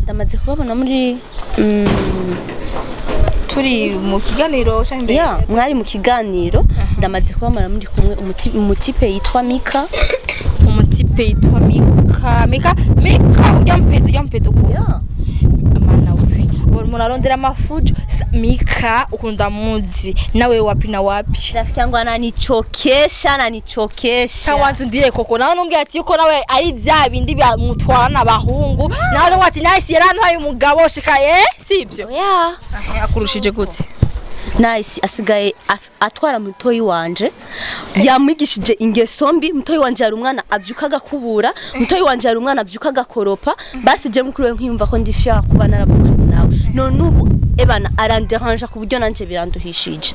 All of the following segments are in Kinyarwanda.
ndamaze kubabona muri turi mu kiganiro cyangwa ya mwari mu kiganiro ndamaze kubabona muri kumwe umutipe yitwa Mica umutipe yitwa Mica ujya mpedo ya amana we murarondera amafujo Mica ukunda muzi nawe wapi na wapi rafiki yangu ananichokesha kawantu ndire koko nawe numbwiye ati yuko nawe ari bya bindi byamutwana abahungu nawe wati nice yarantwaye umugabo shikaye sibyo ya akurushije gute nice asigaye atwara mutoyi wanje yamwigishije ingeso mbi mutoyi wanje yari umwana avyukaga kubura mutoyi wanje yari umwana avyukaga koropa basi je mukuru we nkiyumva ko ndishaka kuba naravuga nawe none ubu ebana aranderanja ku buryo nanje biranduhishije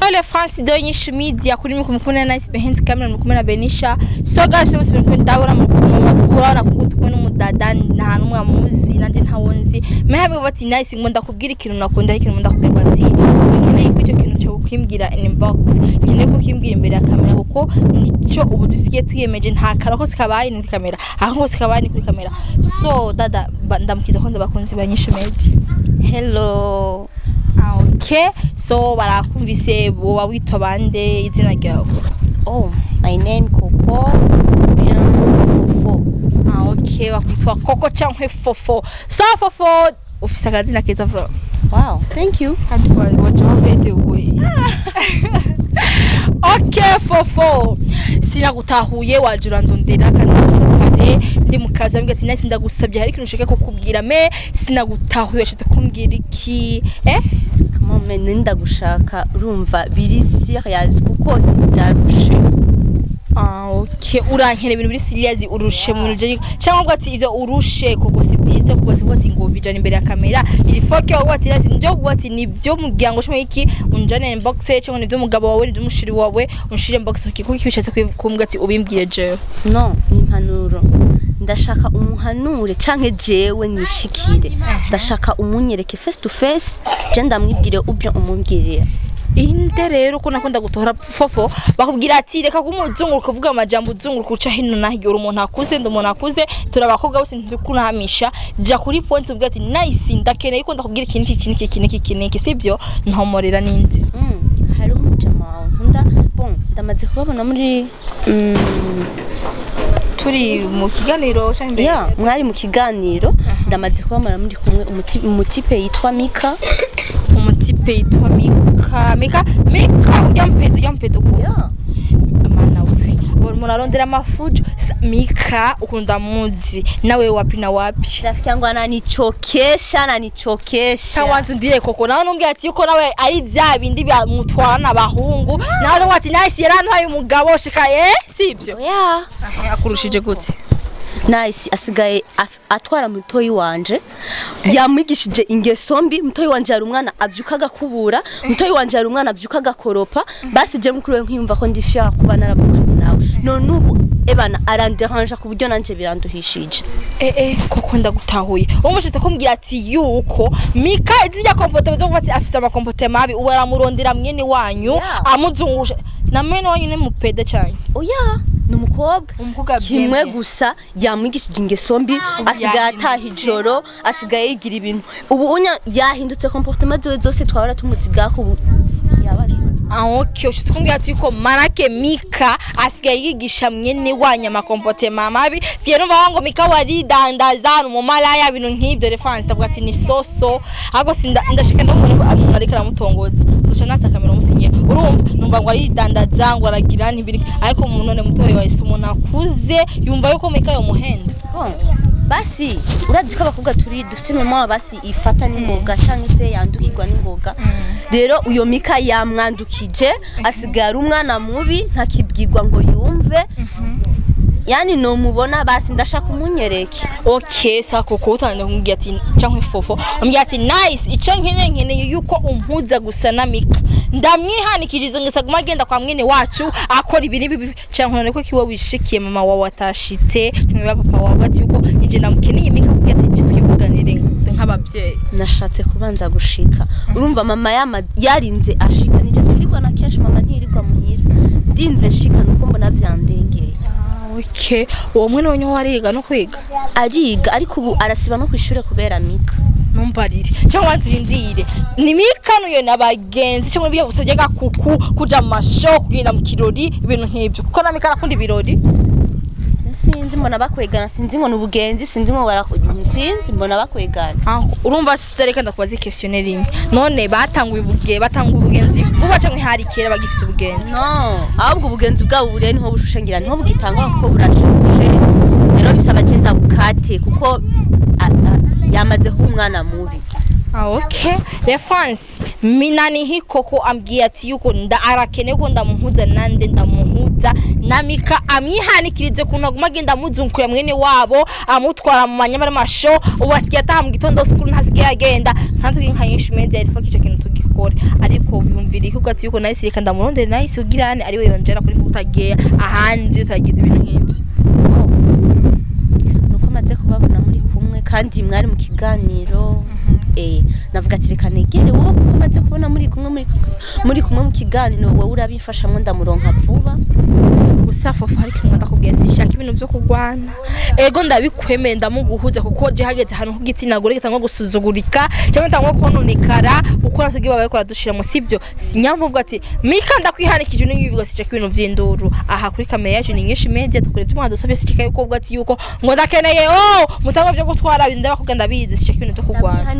Ole France do INYISHU media kuri mukufuna nice behind camera mukumena Benisha so guys so ndabura mukubona kuko n'umudada nta numwe amuzi nanje ntawonzi mehamwe bati nice ngo ndakubwira ikintu nakunda ikintu ndakubwira bati nkeneye ko icyo kintu cyo kwimbwira inbox nkeneye ko kimbwira imbere ya kamera kuko nicyo ubu dusikiye tuyemeje nta kara ko sikabaye ni kamera aho sikabaye ni kuri kamera so dada ndamukiza kwanza bakunzi ba INYISHU media hello okay so barakumvise bo witwa bande izina ryawe oh my name Koko Fofo okay wakwitwa Koko cyangwa Fofo so Fofo ufise akazina keza bro wow thank you kandi waje wabete we okay Fofo sinagutahuye waje urandondera kandi kare ndi mukaza ambye ati nasi ndagusabye hari ikintu ushaka kukubwira me sinagutahuye washitse kumbwira iki mama nenda gushaka urumva biri serious kuko ndarushe okay urankere ibintu biri serious urushe mu nje cyangwa ubwo ati ivyo urushe koko si byiza kuko ati ngo bijana imbere ya kamera iri foke wawe ati nasi nje kuko ati nibyo mugyango shimo iki unjane inbox cyangwa nibyo mugabo wawe nibyo mushiri wawe unshire inbox kuko ikibishatse kumbwa ati ubimbwire je no ni impanuro ndashaka umuhanure canke jewe nishikire ndashaka umunyereke face to face je ndamwibwire ubyo umumbwirira inde rero ko nakunda gutora Fofo bakubwira ati reka kumuzunguruka kuvuga amajambo uzunguruka uca hino nahigira umuntu akuze ndumuntu akuze turabakobwa bose ntikunahamisha ja kuri point ubwo ati nice ndakeneye ko ndakubwira ikintu sibyo ntomorera ninde hari umujama nkunda bon ndamaze kubabona muri turi mu kiganiro cyangwa ya mwari mu kiganiro ndamaze kubabona muri kumwe umutipe yitwa Mica umutipe yitwa Mica ujya mpedo ya amana we murarondera amafujo Mica ukunda muzi nawe wapi na wapi rafiki yangu ananichokesha kawantu ndire koko nawe numbwiye ati yuko nawe ari bya bindi byamutwana abahungu nawe wati nice yarantwaye umugabo shikaye sibyo ya akurushije gute nice asigaye atwara mutoyi wanje yamwigishije ingeso mbi mutoyi wanje yari umwana avyukaga kubura mutoyi wanje yari umwana avyukaga koropa basi je mukuru we nkiyumva ko ndishaka kuba naravuga nawe none ubu ebana aranderanja ku buryo nanje biranduhishije koko ndagutahuye umushatse kumbwira ati yuko Mica izijya kompote byo kwati afise amakompote mabi ubu aramurondera mwene wanyu amuzungusha na mwene wanyu ne mupede cyane oya numukobwa kimwe gusa yamwigishije ingeso mbi asigaye ataha ijoro asigaye yigira ibintu ubu unya yahindutse comportement zose twabara tumuzigaho ubu yabaje okay ushitse kumbwira ati yuko marake Mica asigaye yigisha mwene wanyu amakompote mabi siye numva ngo Mica wari dandaza mu malaya ibintu nk'ibyo reference ndavuga ati ni soso ahubwo ndashika ndamubona ariko aramutongoza gusa natsa kamera umusinye urumva numva ngo ari dandaza ngo aragira n'ibiri ariko umuntu none mutoye wahise umuntu akuze yumva yuko Mica yo muhenda basi urazi ko abakobwa turi dusimemo basi ifata n'ingoga cyangwa se yandukirwa n'ingoga rero uyo Mica yamwandukije asigara umwana mubi ntakibwirwa ngo yumve yani no mubona basi ndashaka umunyereke okay sako ko utande kumbwira ati cyangwa Fofo umbwira ati nice ico nkeneye yuko umpuza gusa na Mica ndamwihanikirizo ngisaguma agenda kwa mwene wacu akora ibiri cyangwa none ko kiwe wishikiye mama wawe atashitse tumwe papa wawe ati yuko ije ndamukeneye Mica kumbwira ati je twivuganire nk'ababyeyi nashatse kubanza gushika urumva mama yarinze ashika nije twirigwa na kenshi mama ntirirwa muhira ndinze shika nuko mbona vyandeye okay uwo mwana wanyu wariga no kwiga ariga ariko ubu arasiba no kwishure kubera Mica numbarire cyangwa nzirindire ni Mica nuyo nabagenzi cyangwa biye gusabye gakuku kuja mu masho kugenda mu kirori ibintu nk'ibyo kuko na Mica akunda ibirori sinzi mbona bakwegana sinzi ngo nubugenzi sinzi ngo sinzi mbona bakwegana urumva sereka ndakubaza questionnaire imwe none batanguye ubugenzi vuba cyangwa hari kera bagifise ubugenzi no ahubwo ubugenzi bwabo buriye niho bushushangira niho bugitangwa kuko burashushe rero bisaba agenda bukate kuko yamaze ku umwana mubi okay reference minani hikoko ambwiye ati yuko arakene ko ndamuhuza nande ndamuhuza na Mica amwihanikirize kuntu aguma agenda muzunkuye mwene wabo amutwara mu manyamara masho ubasikiye ataha mu gitondo sukuru ntasikiye agenda nkanzwe nka INYISHU media ariko kico kintu tugikore ariko byumvira iko ati yuko nahise reka ndamurondere nahise ugirane ari we yongera kuri mutageya ahanzi utagize ibintu nk'ibyo nuko maze kubabona muri kumwe kandi mwari mu kiganiro navuga ati reka negere wowe kuko maze kubona muri kumwe mu kiganiro wowe urabifashamwe ndamuronka vuba usafofa ariko ndakubwiye sishaka ibintu byo kugwana ego ndabikwemeye ndamuguhuza kuko je hageze hano kugitsina gore gitangwa gusuzugurika cyangwa tangwa kononekara ukora tugiye babaye ko dushira mu sibyo sinyamvuga ati Mica ndakwihanikije n'ibivuga sishaka ibintu by'induru aha kuri kamera yacu ni INYISHU media tukure tumwa dusavye sishaka yuko ubwo ati yuko ngo ndakeneye mutangwa byo gutwara binda bakugenda bizi sishaka ibintu byo kugwana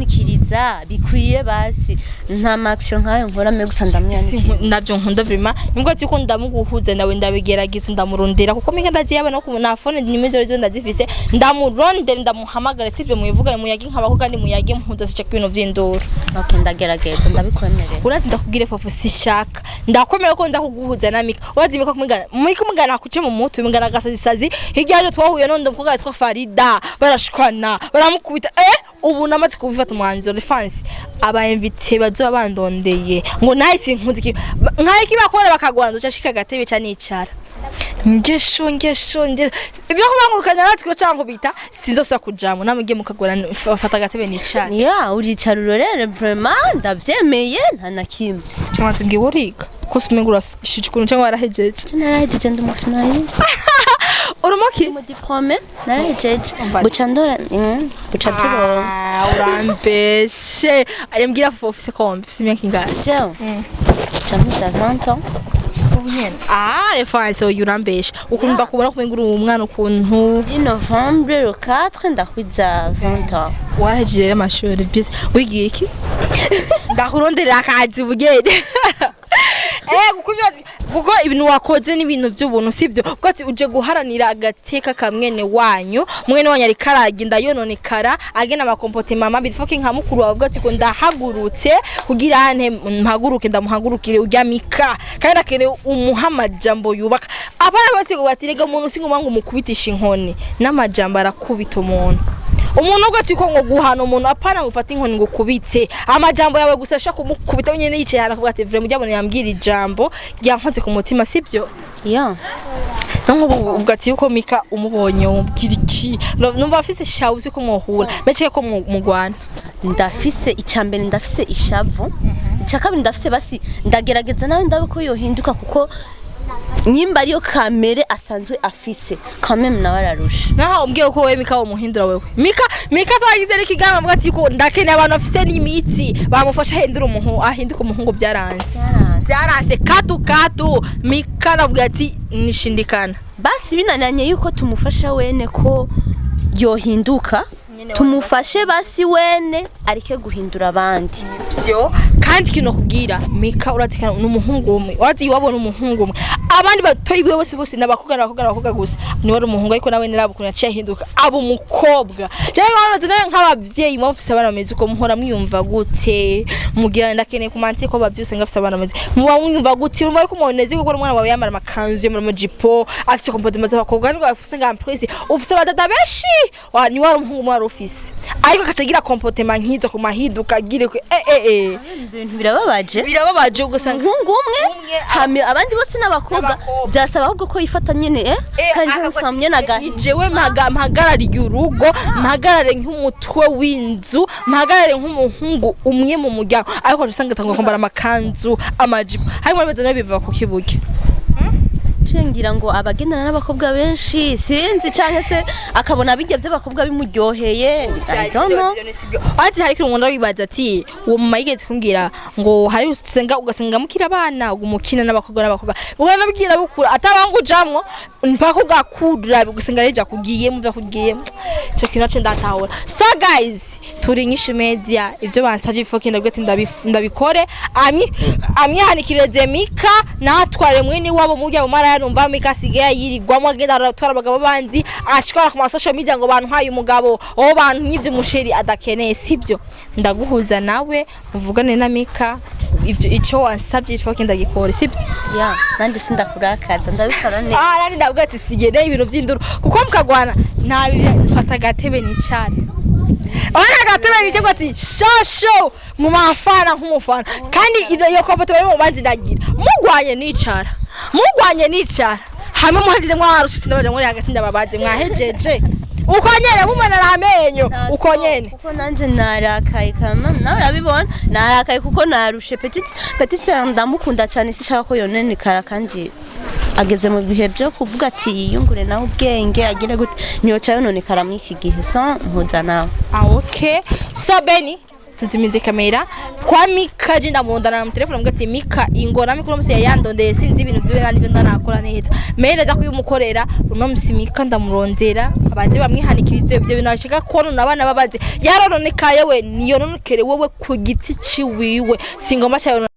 bikwiye basi nta action nkayo nkora me gusa ndamyanikira navyo nkunda vrima nibwo cyuko ndamuguhuza nawe ndabigerageza ndamurondera kuko Mica ndagiye abana ko na phone nimero zo ndazifise ndamurondera ndamuhamagara sivyo muyivuga muyagi nk'abaho kandi muyagi mpuza sicaka ibintu vy'indoro okay ndagerageza ndabikwemerera urazi ndakubwire fofu sishaka ndakomera ko ndakuguhuza na Mica urazi Mica kumugana kuce mu mutu bingana gasazi hirya yaje twahuye none ndumvuga yitwa Farida barashikana baramukubita ubu namaze kubifata umwanzuro reference aba invite bazo bandondeye ngo nahise nkunziki nkayiki bakora bakagwana ndashika gatebe ca nicara ngesho ibyo kubangukanya natwe cyangwa bita sinzoswa kujamo namugiye mukagwana fata gatebe nicara uricara urorere vraiment ndavyemeye nta nakimwe cyangwa mbwiye uriga ko sumengura shikuru cyangwa warahejeje narahejeje ndumufinaliste urumoki mu diplome narahejeje bucandora bucaturo urambeshe ayambwira fofu office kombi simyaka ingana jewe chamiza 20 ans reference urambeshe ukumva kubona kumengura umwana ukuntu ni Novembre le 4 ndakwiza 20 ans warahejeje amashuri bise wigiye iki ndakurondera akazi bugende kuko ibintu wakoze n'ibintu by'ubuntu sibyo kuko ati uje guharanira agateka kamwene wanyu ari karagenda yononekara agena amakomportement mabi bifoke nka mukuru wavuga ati ko ndahagurutse kugira ante mpaguruke ndamuhagurukire ujya Mica kandi akere umuhamajambo yubaka abana bose ngo batirega umuntu singumanga umukubitisha inkoni n'amajambo arakubita umuntu ugati ko ngo guhana umuntu apana gufata inkoni ngo kubitse amajambo yawe gusa ashaka kumukubita nyene yicaye hana kuvuga ati vrema ujyabone yambwira ijambo yankoze ku mutima sibyo nko uvuga ati yuko Mica umubonye umubwira iki numva afise shawuzi ko muhura mece ko mugwana ndafise icambere ndafise ishavu icyakabiri ndafise basi ndagerageza nawe ndabe ko yohinduka kuko nyimba ariyo kamere asanzwe afise quand même nawe ararusha naho umbwiye ko wewe Mica umuhindura wewe Mica twagize ari kigamba avuga ati ko ndakeneye abantu afise n'imitsi bamufasha ahinduka umuhungu byaranse katu Mica navuga ati nishindikana basi binananye yuko tumufasha wene ko yohinduka tumufashe basi wene arike guhindura abandi byo kandi kino kubwira Mica uratikana n'umuhungu umwe wazi wabona umuhungu umwe abandi batoyi bose n'abakobwa gusa ni wari umuhungu ariko nawe nirabo kuna cyahinduka abo umukobwa cyangwa abantu nawe nk'abavyeyi mufise abana bameze uko muhora mwiyumva gute mugira ndakeneye kumanti ko bavyuse ngafise abana bameze muba mwiyumva gute urumva ko umuneze gukora umwana wawe yamara amakanzu yo mu jipo afise comportement z'abakobwa ariko afise ngamprise ufise abadada beshi ni wari umuhungu mwari office ariko kacagira comportement nkizo ku mahiduka gire ko ibintu birababaje ugasanga umuhungu umwe hamwe abandi bose n'abakobwa byasaba ahubwo ko yifata nyene kandi nsamye jewe mpagarariye urugo mpagarare nk'umutwe w'inzu mpagarare nk'umuhungu umwe mu muryango ariko usanga tangwa kwambara amakanzu amajipo harimo abadana biva ku kibuge cengira ngo abagendana n'abakobwa benshi sinzi canke se akabona bijya by'abakobwa bimuryoheye I don't know. Ati hari kirungo ndabibaza ati uwo mama yigeze kumbwira ngo hari ugasenga mukira abana umukina n'abakobwa ugana bwira bukura atabangujamwo mpaka ugakudura gusenga revya kugiye muvya kugiye cyo kintu cyo ndatahura. So guys turi INYISHU media ivyo bansavye ifoke ndabwete ndabikore amyihanikireze Mica natware mwene wabo mujya mu mara numva Mica sigaye yirigwamo agenda aratwara abagabo bandi ashikara ku ma social media ngo bantu haye umugabo o bantu nyivyo musheri adakeneye sibyo ndaguhuza nawe muvugane na Mica ivyo ico wansavye ifoke ndagikore sibyo ya nandi sindakurakaza ndabikora neza nandi ndavuga ati sigene ibintu vy'induru kuko mukagwana ntabifata gatebe nicare Ona gatebe nice gwati shosho mu mafana nk'umufana kandi ivyo yo kompote bari mu banzi ndagira mugwanye nicara hamwe muhandire mwarushitse ndabaje muri hagati ndababaze mwahejeje ukonyene mumana ramenyo ukonyene kuko nanje narakaye kama nawe urabibona narakaye kuko narushe petite ndamukunda cyane sishaka ko yonenekara kandi ageze mu bihe byo kuvuga ati yiyungure nawe ubwenge agire gute niyo cyayo none kara iki gihe so mpuza nawe okay so Beni tuzimize kamera kwa Mica je ndamurondana mu telefone mbwa ati Mica ingora mikuru musi yandondeye sinzi ibintu byo nandi ndanakora neza mere da kuyumukorera uno musi Mica ndamurondera abaje bamwihanikirize ibyo bintu ashika ko nabana babaze yarononekaye we niyo nonekere wowe ku giti ciwiwe singoma cyayo